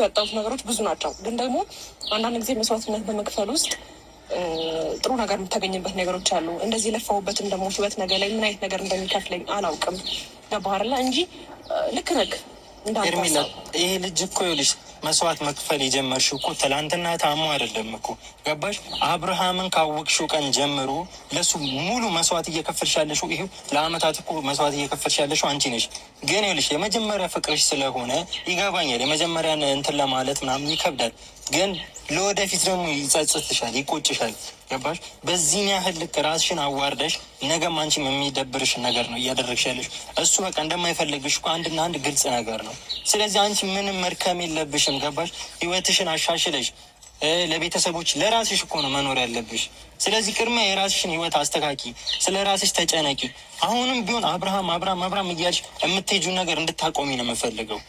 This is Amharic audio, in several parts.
ያጣሁት ነገሮች ብዙ ናቸው። ግን ደግሞ አንዳንድ ጊዜ መስዋዕትነት በመክፈል ውስጥ ጥሩ ነገር የምታገኝበት ነገሮች አሉ። እንደዚህ ለፋሁበትም ደግሞ ህይወት ነገር ላይ ምን አይነት ነገር እንደሚከፍለኝ አላውቅም። ገባህርላ እንጂ ልክ ነህ ኤርሚላ። ይሄ ልጅ እኮ ይኸውልሽ መስዋዕት መክፈል የጀመርሽው እኮ ትላንትና ታሞ አይደለም እኮ ገባሽ? አብርሃምን ካወቅሽው ቀን ጀምሮ ለሱ ሙሉ መስዋዕት እየከፈልሽ ያለሽው ይሄው ለአመታት እኮ መስዋዕት እየከፈልሽ ያለሽው አንቺ ነሽ። ግን ይኸውልሽ የመጀመሪያ ፍቅርሽ ስለሆነ ይገባኛል። የመጀመሪያን እንትን ለማለት ምናምን ይከብዳል። ግን ለወደፊት ደግሞ ይጸጽትሻል፣ ይቆጭሻል። ገባሽ? በዚህ ያህል ልክ ራስሽን አዋርደሽ ነገም አንቺም የሚደብርሽ ነገር ነው እያደረግሽ ያለሽ። እሱ በቃ እንደማይፈልግሽ እኮ አንድና አንድ ግልጽ ነገር ነው። ስለዚህ አንቺ ምንም መድከም የለብሽም። ገባሽ? ህይወትሽን አሻሽለሽ ለቤተሰቦች ለራስሽ እኮ ነው መኖር ያለብሽ። ስለዚህ ቅድሚያ የራስሽን ህይወት አስተካኪ፣ ስለ ራስሽ ተጨነቂ። አሁንም ቢሆን አብርሃም እያልሽ የምትሄጂው ነገር እንድታቆሚ ነው የምፈልገው።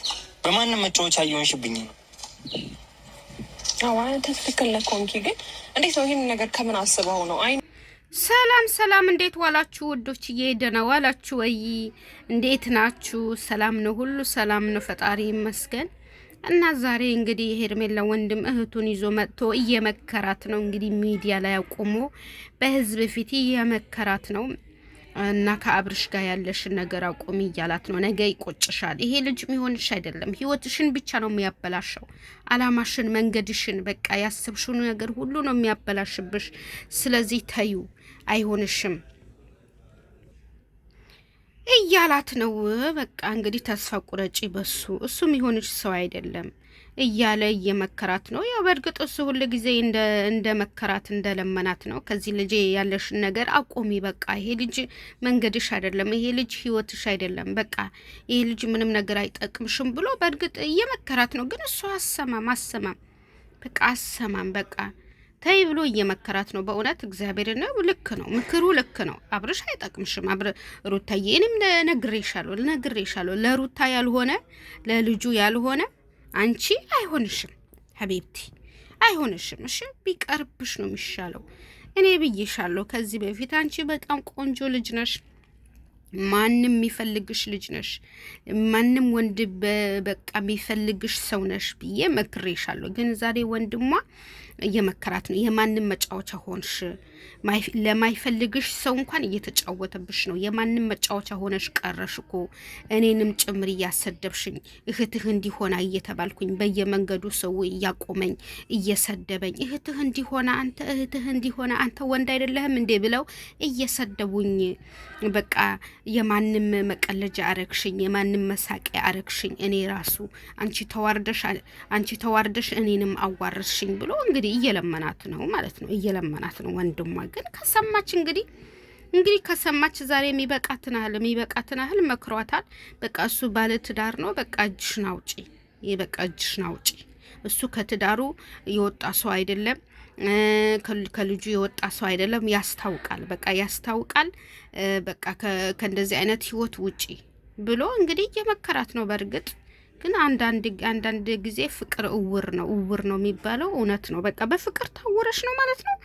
በማንም መጫወቻ እየሆንሽብኝ ነው። ትክክል ነህ ኮንኪ። ግን እንዴት ነው ይህን ነገር ከምን አስበው ነው? ሰላም እንዴት ዋላችሁ ውዶችዬ? ደህና ዋላችሁ ወይ? እንዴት ናችሁ? ሰላም ነው፣ ሁሉ ሰላም ነው፣ ፈጣሪ ይመስገን። እና ዛሬ እንግዲህ ሄርሜላ ወንድም እህቱን ይዞ መጥቶ እየመከራት ነው። እንግዲህ ሚዲያ ላይ አቆሞ በህዝብ ፊት እየመከራት ነው። እና ከአብርሽ ጋር ያለሽን ነገር አቆሚ እያላት ነው። ነገ ይቆጭሻል። ይሄ ልጅ የሚሆንሽ አይደለም፣ ህይወትሽን ብቻ ነው የሚያበላሸው። አላማሽን፣ መንገድሽን፣ በቃ ያሰብሽውን ነገር ሁሉ ነው የሚያበላሽብሽ። ስለዚህ ተዩ፣ አይሆንሽም እያላት ነው። በቃ እንግዲህ ተስፋ ቁረጪ በሱ፣ እሱ የሚሆንሽ ሰው አይደለም እያለ እየመከራት ነው። ያው በእርግጥ እሱ ሁሉ ጊዜ እንደ መከራት እንደ ለመናት ነው። ከዚህ ልጅ ያለሽን ነገር አቆሚ፣ በቃ ይሄ ልጅ መንገድሽ አይደለም፣ ይሄ ልጅ ህይወትሽ አይደለም፣ በቃ ይሄ ልጅ ምንም ነገር አይጠቅምሽም ብሎ በእርግጥ እየመከራት ነው። ግን እሱ አሰማም፣ በቃ አሰማም፣ በቃ ተይ ብሎ እየመከራት ነው። በእውነት እግዚአብሔር ነው። ልክ ነው፣ ምክሩ ልክ ነው። አብርሽ አይጠቅምሽም። ሩታዬ፣ እኔም ነግሬሻለሁ። ለሩታ ያልሆነ ለልጁ ያልሆነ አንቺ አይሆንሽም ሀቢብቲ፣ አይሆንሽም። እሺ ቢቀርብሽ ነው የሚሻለው። እኔ ብዬሻለሁ ከዚህ በፊት አንቺ በጣም ቆንጆ ልጅ ነሽ፣ ማንም የሚፈልግሽ ልጅ ነሽ፣ ማንም ወንድ በቃ የሚፈልግሽ ሰው ነሽ ብዬ መክሬሻለሁ። ግን ዛሬ ወንድሟ እየመከራት ነው። የማንም መጫወቻ ሆንሽ፣ ለማይፈልግሽ ሰው እንኳን እየተጫወተብሽ ነው። የማንም መጫወቻ ሆነሽ ቀረሽ እኮ። እኔንም ጭምር እያሰደብሽኝ፣ እህትህ እንዲሆና እየተባልኩኝ በየመንገዱ ሰው እያቆመኝ እየሰደበኝ፣ እህትህ እንዲሆና አንተ ወንድ አይደለህም እንዴ ብለው እየሰደቡኝ፣ በቃ የማንም መቀለጃ አረግሽኝ፣ የማንም መሳቂያ አረግሽኝ። እኔ ራሱ አንቺ ተዋርደሽ እኔንም አዋረስሽኝ ብሎ እንግዲህ እየለመናት ነው ማለት ነው። እየለመናት ነው ወንድሟ። ግን ከሰማች እንግዲህ ከሰማች ዛሬ የሚበቃትን ያህል መክሯታል። በቃ እሱ ባለ ትዳር ነው። በቃ እጅሽን አውጪ። እሱ ከትዳሩ የወጣ ሰው አይደለም፣ ከልጁ የወጣ ሰው አይደለም። ያስታውቃል፣ በቃ ያስታውቃል። በቃ ከእንደዚህ አይነት ህይወት ውጪ ብሎ እንግዲህ እየመከራት ነው። በእርግጥ ግን አንዳንድ ጊዜ ፍቅር እውር ነው የሚባለው እውነት ነው። በቃ በፍቅር ታውረሽ ነው ማለት ነው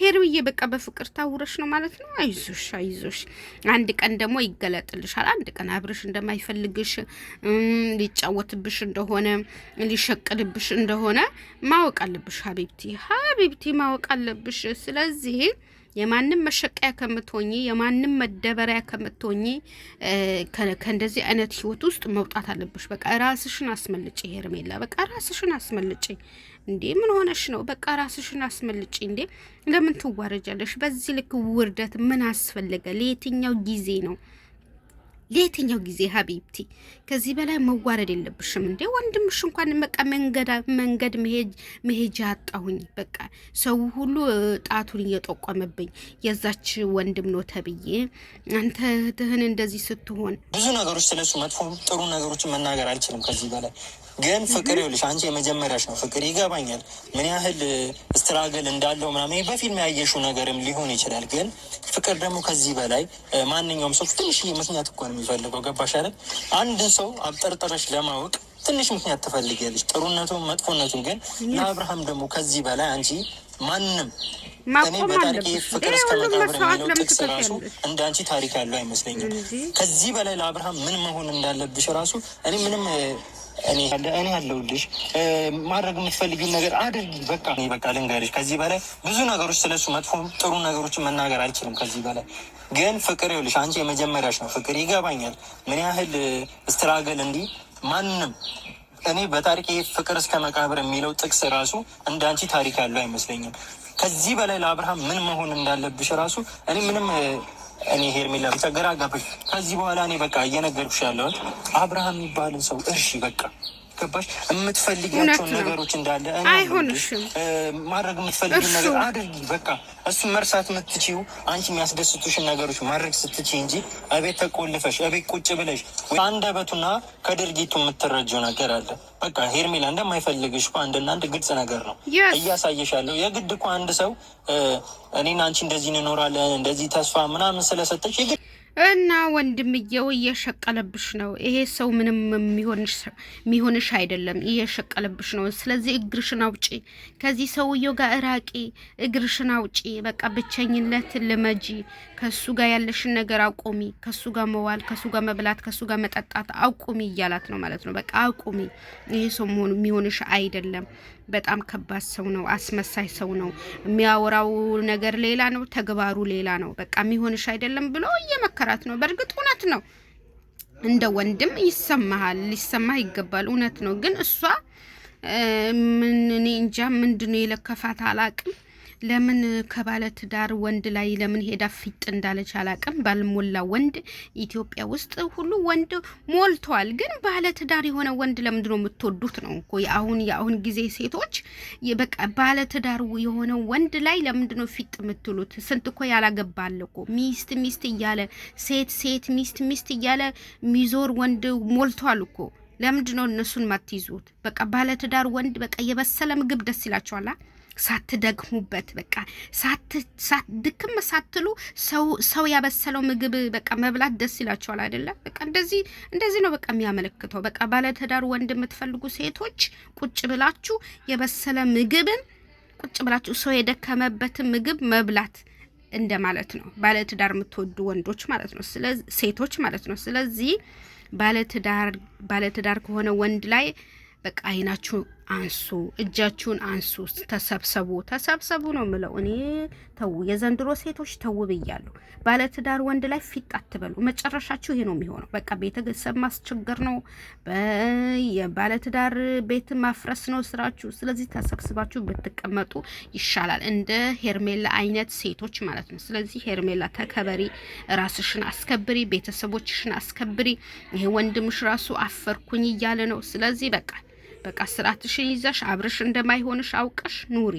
ሄርብዬ፣ በቃ በፍቅር ታውረሽ ነው ማለት ነው። አይዞሽ፣ አንድ ቀን ደግሞ ይገለጥልሻል። አንድ ቀን አብርሽ እንደማይፈልግሽ፣ ሊጫወትብሽ እንደሆነ፣ ሊሸቅልብሽ እንደሆነ ማወቅ አለብሽ ሀቢብቲ፣ ማወቅ አለብሽ። ስለዚህ የማንም መሸቀያ ከምትሆኚ፣ የማንም መደበሪያ ከምትሆኚ ከእንደዚህ አይነት ህይወት ውስጥ መውጣት አለብሽ። በቃ ራስሽን አስመልጪ ሄርሜላ፣ በቃ ራስሽን አስመልጪ። እንዴ ምን ሆነሽ ነው? በቃ ራስሽን አስመልጪ። እንዴ ለምን ትዋረጃለሽ? በዚህ ልክ ውርደት ምን አስፈለገ? ለየትኛው ጊዜ ሀቢብቲ? ከዚህ በላይ መዋረድ የለብሽም እንዴ። ወንድምሽ እንኳን በቃ መንገድ መሄጃ አጣሁኝ። በቃ ሰው ሁሉ ጣቱን እየጠቆመብኝ የዛች ወንድም ነው ተብዬ፣ አንተ እህትህን እንደዚህ ስትሆን ብዙ ነገሮች ስለሱ መጥፎ ጥሩ ነገሮችን መናገር አልችልም ከዚህ በላይ። ግን ፍቅር ይኸውልሽ፣ አንቺ የመጀመሪያሽ ነው። ፍቅር ይገባኛል ምን ያህል ስትራገል እንዳለው ምናምን በፊልም ያየሽው ነገርም ሊሆን ይችላል። ግን ፍቅር ደግሞ ከዚህ በላይ ማንኛውም ሰው ትንሽ ምክንያት እኮ ነው የሚፈልገው። ገባሽ አይደል? አንድን ሰው አብጠርጥረሽ ለማወቅ ትንሽ ምክንያት ትፈልጊያለሽ፣ ጥሩነቱን መጥፎነቱን። ግን ለአብርሃም ደግሞ ከዚህ በላይ አንቺ ማንም እኔ በታሪክ ፍቅር እስከ መቃብር የሚለው ጥቅስ ራሱ እንደ አንቺ ታሪክ ያለው አይመስለኝም። ከዚህ በላይ ለአብርሃም ምን መሆን እንዳለብሽ ራሱ እኔ ምንም እኔ ያለሁልሽ። ማድረግ የምትፈልጊውን ነገር አድርጊ። በቃ ልንገርሽ፣ ከዚህ በላይ ብዙ ነገሮች ስለሱ መጥፎ ጥሩ ነገሮችን መናገር አልችልም። ከዚህ በላይ ግን ፍቅር ይኸውልሽ፣ አንቺ የመጀመሪያሽ ነው። ፍቅር ይገባኛል ምን ያህል ስትራገል እንዲህ ማንም እኔ በታሪክ ፍቅር እስከ መቃብር የሚለው ጥቅስ ራሱ እንደ አንቺ ታሪክ ያለው አይመስለኝም። ከዚህ በላይ ለአብርሃም ምን መሆን እንዳለብሽ ራሱ እኔ ምንም እኔ ሄርሜላ ብቻ ግራ ገባሽ። ከዚህ በኋላ እኔ በቃ እየነገርኩሽ ያለሁት አብርሃም የሚባልን ሰው እሺ በቃ ገባሽ። የምትፈልጊያቸውን ነገሮች እንዳለ አይሆንሽም። ማድረግ የምትፈልጊውን ነገር አድርጊ። በቃ እሱን መርሳት የምትችይው አንቺ የሚያስደስቱሽን ነገሮች ማድረግ ስትችይ እንጂ እቤት ተቆልፈሽ እቤት ቁጭ ብለሽ አንደበቱና ከድርጊቱ የምትረጂው ነገር አለ። በቃ ሄርሜላ እንደማይፈልግሽ እኮ አንድና አንድ ግልጽ ነገር ነው እያሳየሽ ያለው። የግድ እኮ አንድ ሰው እኔና አንቺ እንደዚህ እንኖራለን እንደዚህ ተስፋ ምናምን ስለሰጠች እና ወንድምየው እየሸቀለብሽ ነው። ይሄ ሰው ምንም የሚሆንሽ አይደለም፣ እየሸቀለብሽ ነው። ስለዚህ እግርሽን አውጪ፣ ከዚህ ሰውየው ጋር እራቂ፣ እግርሽን አውጪ። በቃ ብቸኝነት ልመጂ፣ ከሱ ጋር ያለሽን ነገር አቁሚ፣ ከሱ ጋር መዋል፣ ከሱ ጋር መብላት፣ ከሱ ጋር መጠጣት አቁሚ እያላት ነው ማለት ነው። በቃ አቁሚ፣ ይሄ ሰው የሚሆንሽ አይደለም። በጣም ከባድ ሰው ነው፣ አስመሳይ ሰው ነው። የሚያወራው ነገር ሌላ ነው፣ ተግባሩ ሌላ ነው። በቃ የሚሆንሽ አይደለም ብሎ እየመከራት ነው። በእርግጥ እውነት ነው፣ እንደ ወንድም ይሰማሃል፣ ሊሰማህ ይገባል። እውነት ነው። ግን እሷ እኔ እንጃ ምንድነው የለከፋት አላቅም። ለምን ከባለ ትዳር ወንድ ላይ ለምን ሄዳ ፊጥ እንዳለች አላቅም። ባልሞላ ወንድ ኢትዮጵያ ውስጥ ሁሉ ወንድ ሞልቷል። ግን ባለ ትዳር የሆነ ወንድ ለምንድነው የምትወዱት ነው እኮ የአሁን ጊዜ ሴቶች። በቃ ባለ ትዳር የሆነ ወንድ ላይ ለምንድነው ፊጥ የምትሉት? ስንት እኮ ያላገባል እኮ ሚስት እያለ ሴት ሚስት እያለ ሚዞር ወንድ ሞልቷል እኮ። ለምንድነው እነሱን ማትይዙት? በቃ ባለ ትዳር ወንድ በቃ የበሰለ ምግብ ደስ ይላቸዋል። ሳትደግሙበት በቃ ድክም ሳትሉ ሰው ያበሰለው ምግብ በቃ መብላት ደስ ይላቸዋል አይደለም? በቃ እንደዚህ ነው በቃ የሚያመለክተው። በቃ ባለትዳር ወንድ የምትፈልጉ ሴቶች ቁጭ ብላችሁ የበሰለ ምግብን ቁጭ ብላችሁ ሰው የደከመበትን ምግብ መብላት እንደማለት ነው። ባለትዳር የምትወዱ ወንዶች ማለት ነው፣ ስለዚህ ሴቶች ማለት ነው። ስለዚህ ባለትዳር ከሆነ ወንድ ላይ በቃ አይናችሁ አንሱ፣ እጃችሁን አንሱ፣ ተሰብሰቡ ነው ምለው እኔ። ተው የዘንድሮ ሴቶች ተው ብያለሁ። ባለትዳር ወንድ ላይ ፊት አትበሉ። መጨረሻችሁ ይሄ ነው የሚሆነው። በቃ ቤተሰብ ማስቸገር ነው፣ የባለትዳር ቤት ማፍረስ ነው ስራችሁ። ስለዚህ ተሰብስባችሁ ብትቀመጡ ይሻላል፣ እንደ ሄርሜላ አይነት ሴቶች ማለት ነው። ስለዚህ ሄርሜላ ተከበሪ፣ ራስሽን አስከብሪ፣ ቤተሰቦችሽን አስከብሪ። ይሄ ወንድምሽ ራሱ አፈርኩኝ እያለ ነው። ስለዚህ በቃ ስርዓትሽን ይዘሽ አብርሽ እንደማይሆንሽ አውቀሽ ኑሪ።